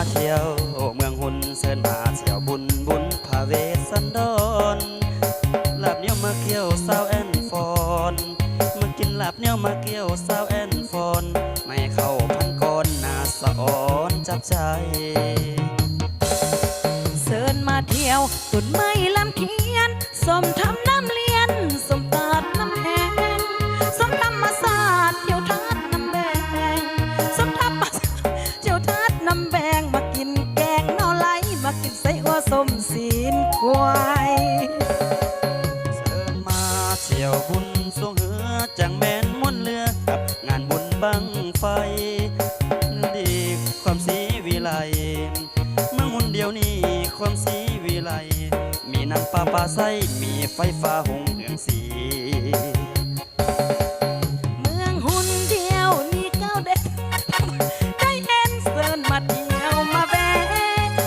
เที่ยวเมืองหุ่นเสิร์นมาเที่ยวบุญพาเวสสันดอนลาบเหนียวมาเกี่ยวสาวแอนฟอนมากินลาบเหนียวมาเกี่ยวสาวแอนฟอนไม่เข้าพันก้อนนาสะอ่อนจับใจเสิร์นมาเที่ยวตุนไม่ลำเทียนสมทำน้ำเลียนสมตาดน้ำแห้งสมธรรมศาสตร์เที่ยวทัดน้ำแบงสมธรรมศาสตร์เที่ยวทัดน้ำแบงมากินแกงเนาไหลมากินไส้อัวส้มสีนควายเสิร์นมาเที่ยวบุญสวงเหือจังแมนม้วนเรือกับงานบุญบังไฟดีความสีวิไลเมืองหุ่นเดียวนี้ความสีวิไลมีน้ำปลาใสมีไฟฟ้าหงเหลืองสีเมืองหุ่นเดียวนี่ก้าวเด็ดได้เอ็นเสิร์นมาเที่ยวมาแวะ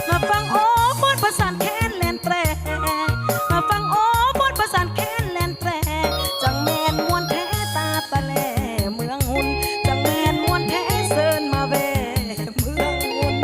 มาฟังโอ้บนประสานแค้นแลนแตรมาฟังโอ้บนประสานแค้นแลนแตรจังแมนมวนแท้ตาตะแลเมืองหุ่นจังแมนมวนแท้เสิร์นมาแวะเมืองหุ่น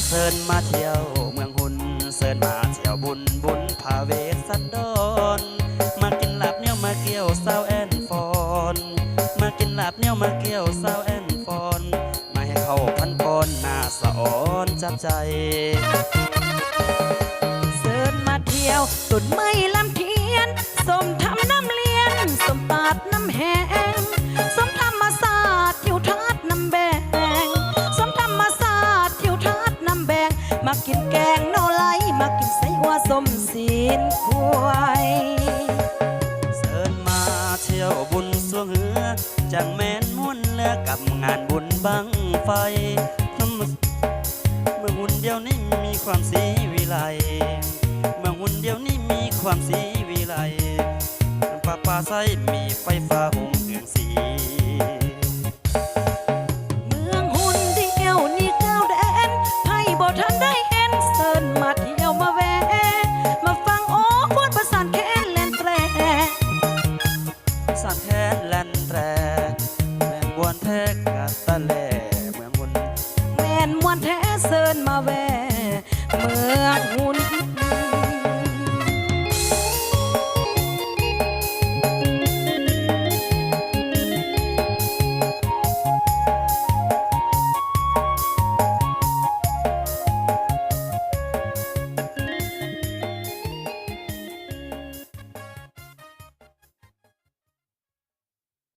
เสิร์นมาเที่ยวเมืองหุ่นเสิร์นมาเที่ยวบุญพาเวสสันดอนมากินลาบเหนียวมาเกี่ยวสาวแอนฟอนมากินลาบเหนียวมาเกี่ยวสาวแอนฟอนมาให้เข้าพันปอนหน้าสะอ่อนจับใจเสิร์นมาเที่ยวตุนไม่ลำเทียนสมทำน้ำเลียนสมปาดน้ำแห้งสมธรรมศาสตร์ทิวทัดน้ำแบงสมธรรมศาสตร์ทิวทัดน้ำแบงมากินแกงเนาไหลมากินไส้อัวส้มสีนควายเสิร์นมาเที่ยวบุญสวงเหือจังแมนม้วนเลือกับงานบุญบังไฟเมืองหุ่นเดียวนี้มีความสีวิไลเมืองหุ่นเดียวนี้มีความสีวิไลปลาใสมีไฟฟ้าหงเหลืองสี